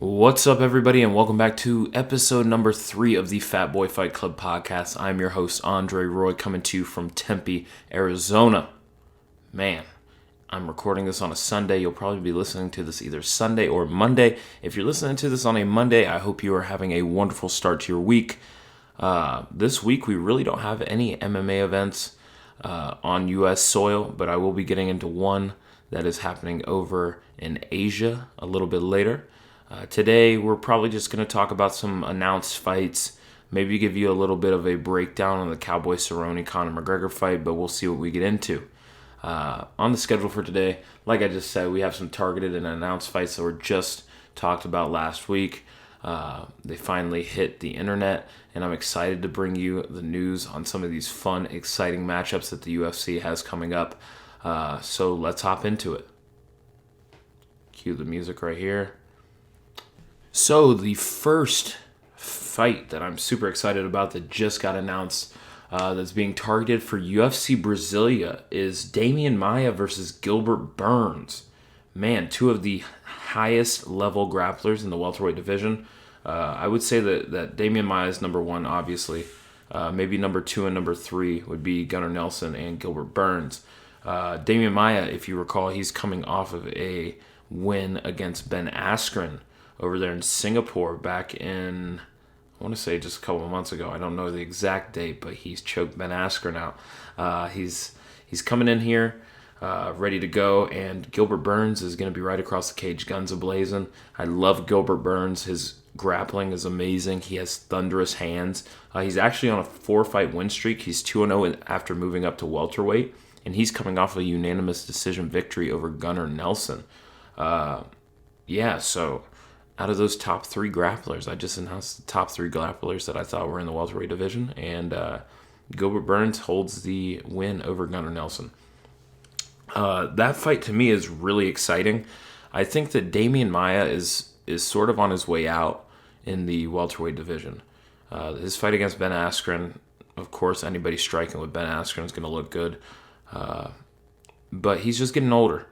What's up, everybody, and welcome back to episode number 3 of the Fat Boy Fight Club podcast. I'm your host, Andre Roy, coming to you from Tempe, Arizona. Man, I'm recording this on a Sunday. You'll probably be listening to this either Sunday or Monday. If you're listening to this on a Monday, I hope you are having a wonderful start to your week. This week, we really don't have any MMA events on U.S. soil, but I will be getting into one that is happening over in Asia a little bit later. Today, we're probably just going to talk about some announced fights, maybe give you a little bit of a breakdown on the Cowboy Cerrone-Conor McGregor fight, but we'll see what we get into. On the schedule for today, like I just said, we have some targeted and announced fights that were just talked about last week. They finally hit the internet, and I'm excited to bring you the news on some of these fun, exciting matchups that the UFC has coming up. So let's hop into it. Cue the music right here. So the first fight that I'm super excited about that just got announced that's being targeted for UFC Brasilia is Demian Maia versus Gilbert Burns. Man, two of the highest level grapplers in the welterweight division. I would say that Demian Maia is number 1, obviously. Maybe number 2 and number 3 would be Gunnar Nelson and Gilbert Burns. Demian Maia, if you recall, he's coming off of a win against Ben Askren over there in Singapore back in, I want to say just a couple of months ago. I don't know the exact date, but he's choked Ben Askren out. He's coming in here ready to go, and Gilbert Burns is going to be right across the cage, guns a-blazing. I love Gilbert Burns. His grappling is amazing. He has thunderous hands. He's actually on a 4-fight win streak. He's 2-0 after moving up to welterweight, and he's coming off a unanimous decision victory over Gunnar Nelson. So out of those top 3 grapplers, I just announced the top 3 grapplers that I thought were in the welterweight division, and Gilbert Burns holds the win over Gunnar Nelson. That fight to me is really exciting. I think that Demian Maia is sort of on his way out in the welterweight division. His fight against Ben Askren, of course, anybody striking with Ben Askren is going to look good, but he's just getting older.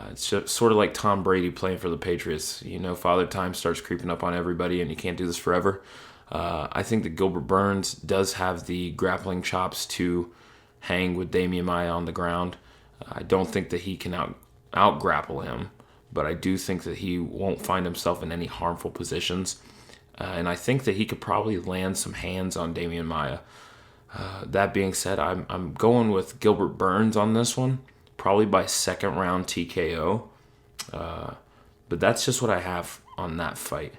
It's just sort of like Tom Brady playing for the Patriots. You know, Father Time starts creeping up on everybody, and you can't do this forever. I think that Gilbert Burns does have the grappling chops to hang with Demian Maia on the ground. I don't think that he can out-grapple him, but I do think that he won't find himself in any harmful positions. And I think that he could probably land some hands on Demian Maia. That being said, I'm going with Gilbert Burns on this one. Probably by second round TKO. But that's just what I have on that fight.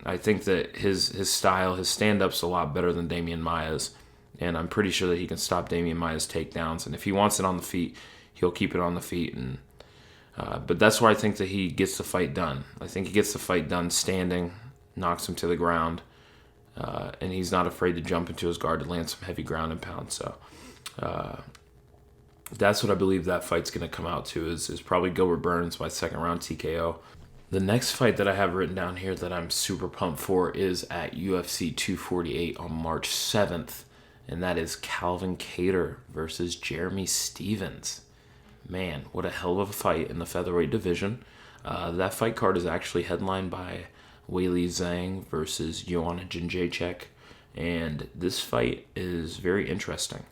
I think that his style, his stand-up's a lot better than Demian Maia's. And I'm pretty sure that he can stop Demian Maia's takedowns. And if he wants it on the feet, he'll keep it on the feet. But that's where I think that he gets the fight done. I think he gets the fight done standing, knocks him to the ground. And he's not afraid to jump into his guard to land some heavy ground and pound. So that's what I believe that fight's going to come out to is probably Gilbert Burns by second round TKO. The next fight that I have written down here that I'm super pumped for is at UFC 248 on March 7th, and that is Calvin Kattar versus Jeremy Stephens. Man, what a hell of a fight in the featherweight division. That fight card is actually headlined by Weili Zhang versus Joanna Jędrzejczyk, and this fight is very interesting.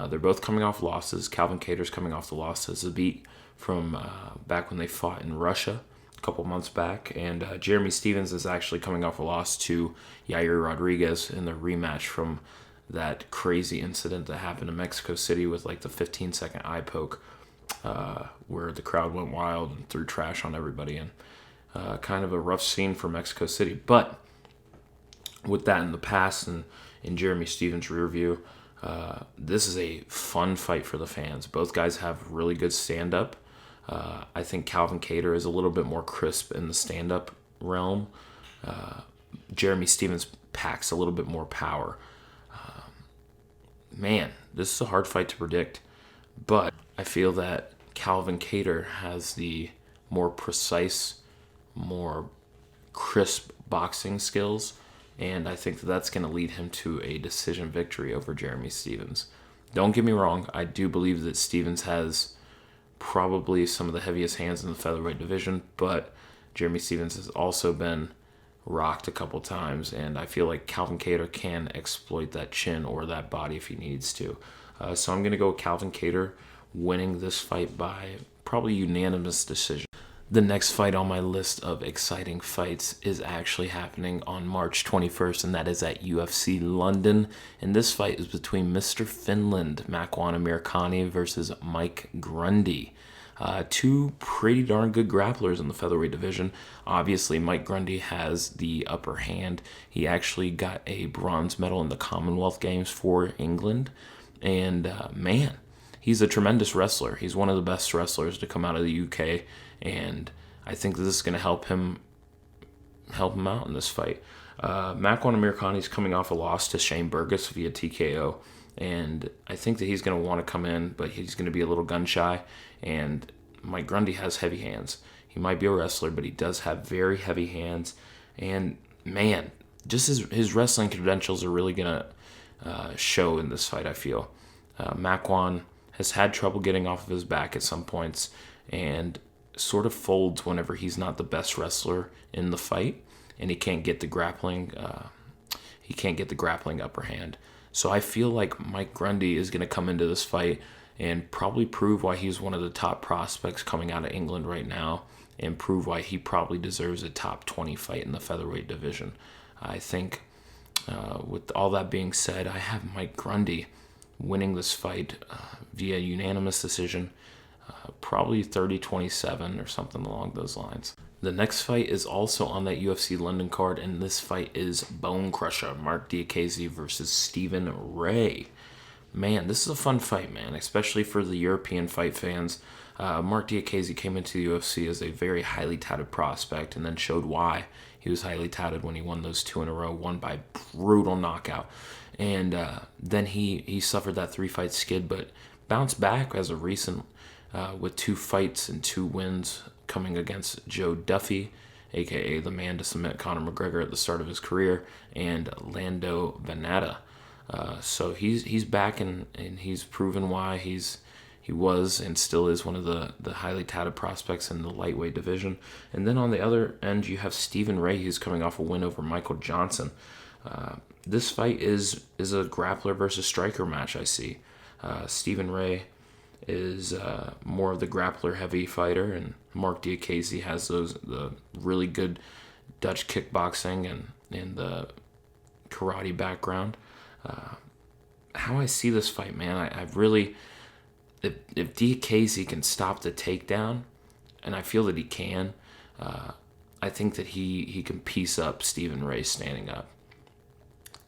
They're both coming off losses. Calvin Kattar's coming off the loss as a beat from back when they fought in Russia a couple months back. And Jeremy Stephens is actually coming off a loss to Yair Rodriguez in the rematch from that crazy incident that happened in Mexico City with like the 15-second eye poke where the crowd went wild and threw trash on everybody. And kind of a rough scene for Mexico City. But with that in the past and in Jeremy Stephens' rear view, this is a fun fight for the fans. Both guys have really good stand-up. I think Calvin Kattar is a little bit more crisp in the stand-up realm. Jeremy Stephens packs a little bit more power. Man, this is a hard fight to predict. But I feel that Calvin Kattar has the more precise, more crisp boxing skills. And I think that that's going to lead him to a decision victory over Jeremy Stephens. Don't get me wrong. I do believe that Stephens has probably some of the heaviest hands in the featherweight division, but Jeremy Stephens has also been rocked a couple times, and I feel like Calvin Kattar can exploit that chin or that body if he needs to. So I'm going to go with Calvin Kattar winning this fight by probably unanimous decision. The next fight on my list of exciting fights is actually happening on March 21st, and that is at UFC London. And this fight is between Mr. Finland, Makwan Amirkhani, versus Mike Grundy. Two pretty darn good grapplers in the featherweight division. Obviously, Mike Grundy has the upper hand. He actually got a bronze medal in the Commonwealth Games for England. And man, he's a tremendous wrestler. He's one of the best wrestlers to come out of the UK, and I think this is going to help him out in this fight. Makwan Amirkhani is coming off a loss to Shane Burgos via TKO, and I think that he's going to want to come in, but he's going to be a little gun shy. And Mike Grundy has heavy hands. He might be a wrestler, but he does have very heavy hands. And man, just his wrestling credentials are really going to show in this fight, I feel. Makwan has had trouble getting off of his back at some points and sort of folds whenever he's not the best wrestler in the fight, and he can't get the grappling upper hand. So I feel like Mike Grundy is going to come into this fight and probably prove why he's one of the top prospects coming out of England right now, and prove why he probably deserves a top 20 fight in the featherweight division. I think with all that being said, I have Mike Grundy winning this fight via unanimous decision, probably 30-27 or something along those lines. The next fight is also on that UFC London card, and this fight is Bone Crusher, Mark Diakiese versus Stephen Ray. Man, this is a fun fight, man, especially for the European fight fans. Mark Diakiese came into the UFC as a very highly touted prospect, and then showed why he was highly touted when he won those 2 in a row, won by brutal knockout. And then he suffered that 3-fight skid, but bounced back as of recent with 2 fights and 2 wins, coming against Joe Duffy, a.k.a. the man to submit Conor McGregor at the start of his career, and Lando Venata. So he's back, and he's proven why he was and still is one of the highly touted prospects in the lightweight division. And then on the other end, you have Stephen Ray, who's coming off a win over Michael Johnson. This fight is a grappler versus striker match, I see. Stephen Ray is more of the grappler-heavy fighter, and Mark Diakiese has the really good Dutch kickboxing and the karate background. How I see this fight, man, I really... If Diakiese can stop the takedown, and I feel that he can, I think that he can piece up Stephen Ray standing up.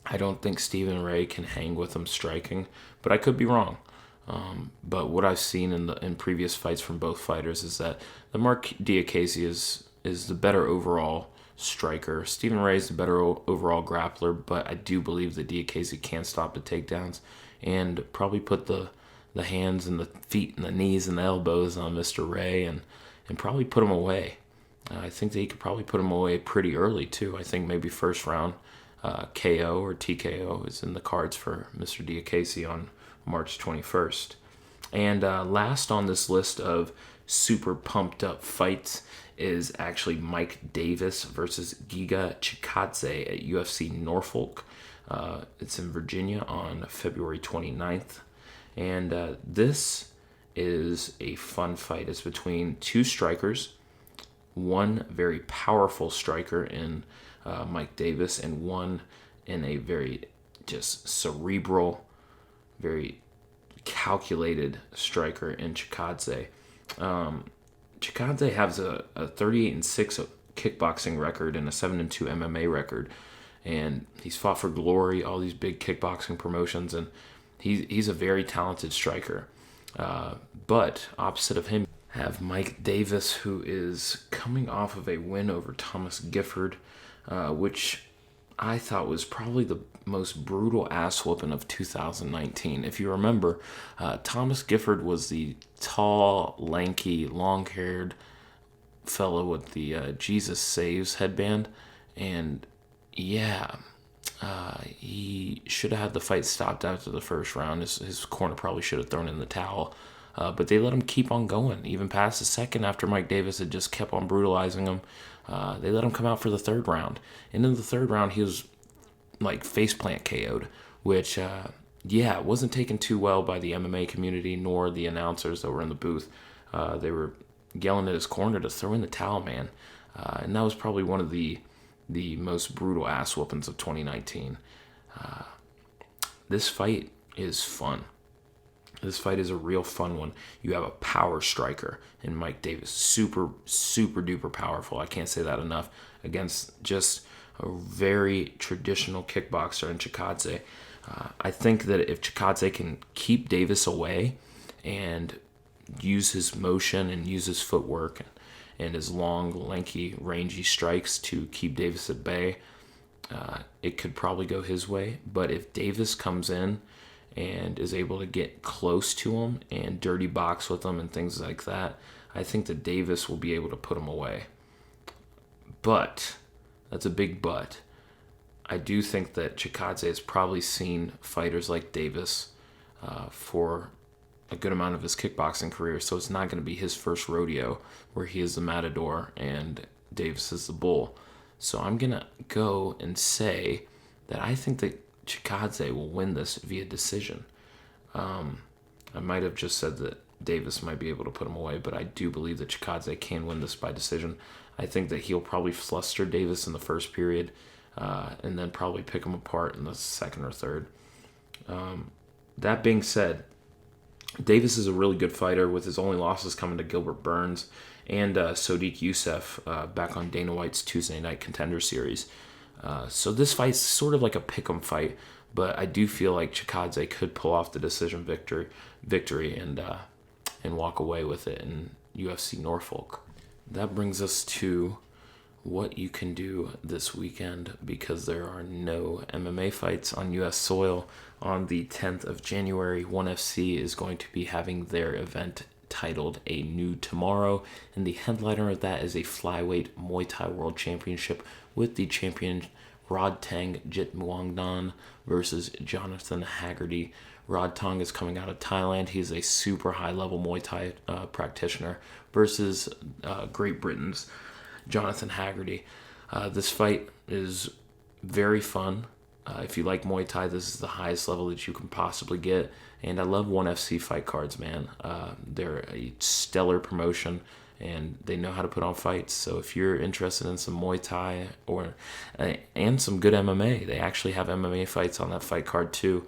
I don't think Stephen Ray can hang with him striking, but I could be wrong. But what I've seen in previous fights from both fighters is that the Mark Diakiese is the better overall striker. Stephen Ray is the better overall grappler, but I do believe that Diakiese can stop the takedowns and probably put the hands and the feet and the knees and the elbows on Mr. Ray and probably put him away. I think that he could probably put him away pretty early too. I think maybe first round KO or TKO is in the cards for Mr. Diakiese on March 21st. And last on this list of super pumped up fights is actually Mike Davis versus Giga Chikage at UFC Norfolk. It's in Virginia on February 29th. And this is a fun fight. It's between 2 strikers, one very powerful striker in Mike Davis, and one in a very just cerebral, very calculated striker in Chikage. Chikage has a 38-6 kickboxing record and a 7-2 MMA record, and he's fought for Glory, all these big kickboxing promotions, and he's a very talented striker. But opposite of him, have Mike Davis, who is coming off of a win over Thomas Gifford, which I thought was probably the most brutal ass whooping of 2019. If you remember, Thomas Gifford was the tall, lanky, long-haired fellow with the Jesus Saves headband, and yeah, he should have had the fight stopped after the first round. His corner probably should have thrown in the towel, but they let him keep on going, even past the second after Mike Davis had just kept on brutalizing him. They let him come out for the third round. And in the third round, he was like faceplant KO'd, which, it wasn't taken too well by the MMA community nor the announcers that were in the booth. They were yelling at his corner to throw in the towel, man. And that was probably one of the most brutal ass whoopings of 2019. This fight is fun. This fight is a real fun one. You have a power striker in Mike Davis. Super, super duper powerful. I can't say that enough. Against just a very traditional kickboxer in Chikage. I think that if Chikage can keep Davis away and use his motion and use his footwork and his long, lanky, rangy strikes to keep Davis at bay, it could probably go his way. But if Davis comes in and is able to get close to him and dirty box with him and things like that, I think that Davis will be able to put him away. But, that's a big but, I do think that Chikage has probably seen fighters like Davis for a good amount of his kickboxing career, so it's not going to be his first rodeo where he is the matador and Davis is the bull. So I'm going to go and say that I think that Chikage will win this via decision. I might have just said that Davis might be able to put him away, but I do believe that Chikage can win this by decision. I think that he'll probably fluster Davis in the first period, and then probably pick him apart in the second or third. That being said, Davis is a really good fighter, with his only losses coming to Gilbert Burns and Sodiq Yusuff back on Dana White's Tuesday Night Contender Series. So this fight's sort of like a pick'em fight, but I do feel like Chikage could pull off the decision victory and walk away with it in UFC Norfolk. That brings us to what you can do this weekend, because there are no MMA fights on U.S. soil. On the 10th of January, ONE FC is going to be having their event titled A New Tomorrow, and the headliner of that is a flyweight Muay Thai World Championship with the champion Rodtang Jitmuangdan versus Jonathan Haggerty. Rodtang is coming out of Thailand. He's a super high-level Muay Thai practitioner versus Great Britain's Jonathan Haggerty. This fight is very fun. If you like Muay Thai, this is the highest level that you can possibly get. And I love ONE FC fight cards, man. They're a stellar promotion, and they know how to put on fights. So if you're interested in some Muay Thai and some good MMA, they actually have MMA fights on that fight card too.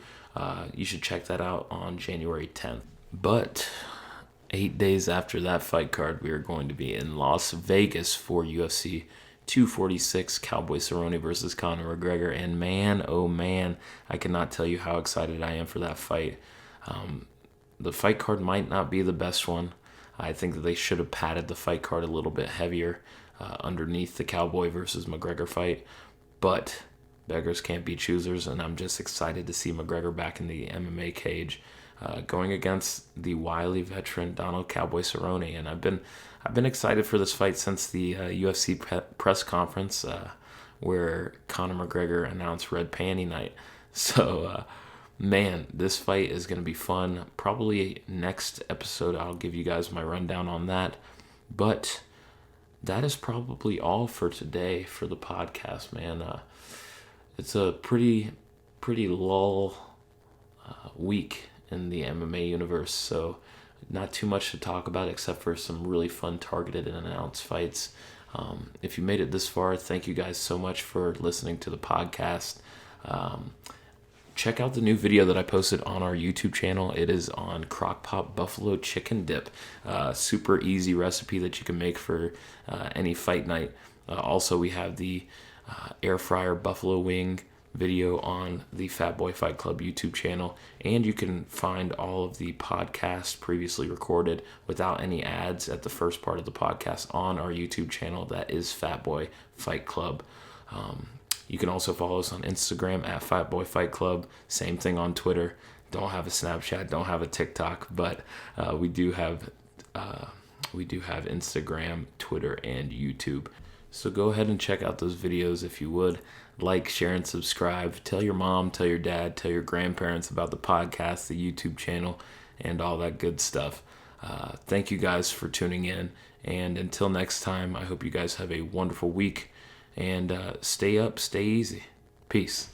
You should check that out on January 10th. But 8 days after that fight card, we are going to be in Las Vegas for UFC 246, Cowboy Cerrone versus Conor McGregor. And man, oh man, I cannot tell you how excited I am for that fight. The fight card might not be the best one. I think that they should have padded the fight card a little bit heavier underneath the Cowboy versus McGregor fight. But beggars can't be choosers, and I'm just excited to see McGregor back in the MMA cage, going against the wily veteran Donald Cowboy Cerrone. And I've been excited for this fight since the UFC press conference where Conor McGregor announced Red Panty Night. So, man, this fight is going to be fun. Probably next episode I'll give you guys my rundown on that. But that is probably all for today for the podcast, man. It's a pretty lull week in the MMA universe, so not too much to talk about except for some really fun targeted and announced fights. If you made it this far, thank you guys so much for listening to the podcast. Check out the new video that I posted on our YouTube channel. It is on crockpot buffalo chicken dip. Super easy recipe that you can make for any fight night. Also, we have the air fryer buffalo wing video on the Fat Boy Fight Club YouTube channel, and you can find all of the podcasts previously recorded without any ads at the first part of the podcast on our YouTube channel. That is Fat Boy Fight Club. You can also follow us on Instagram at Fat Boy Fight Club. Same thing on Twitter. Don't have a Snapchat, don't have a TikTok, but we do have Instagram, Twitter, and YouTube. So go ahead and check out those videos if you would. Like, share, and subscribe. Tell your mom, tell your dad, tell your grandparents about the podcast, the YouTube channel, and all that good stuff. Thank you guys for tuning in, And until next time, I hope you guys have a wonderful week. And stay up, stay easy. Peace.